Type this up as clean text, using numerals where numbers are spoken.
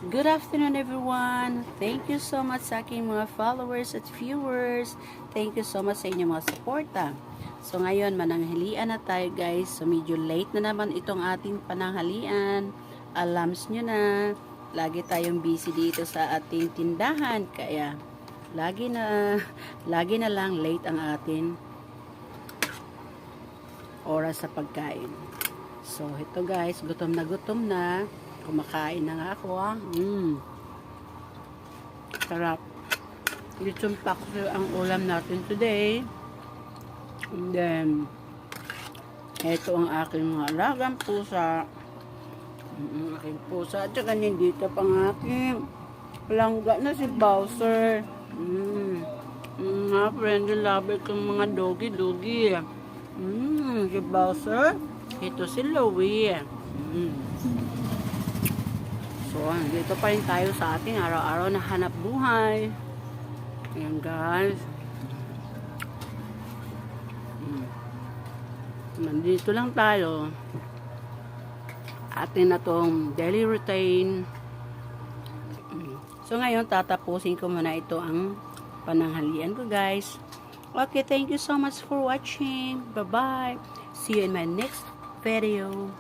Good afternoon everyone. Thank you so much sa aking mga followers at viewers. Thank you so much sa inyong mga suporta. So ngayon mananghalian na tayo guys. So medyo late na naman itong ating pananghalian. Alams nyo na. Lagi tayong busy dito sa ating tindahan. Kaya lagi na lang late ang ating oras sa pagkain. So ito guys, gutom na. Kumakain na nga ako Sarap. Lechon paksiw ang ulam natin today. And then, ito ang aking mga alagang pusa. Ang aking pusa. At saka nandito pang aking palangga na si Bowser. Mga friendly lover kong mga doggy. Si Bowser. Ito si Louie. So, dito pa rin tayo sa ating araw-araw na hanap buhay. Ayan guys. Nandito lang tayo. Atin na tong daily routine. So, ngayon tatapusin ko muna ito ang pananghalian ko guys. Okay, thank you so much for watching. Bye-bye. See you in my next video.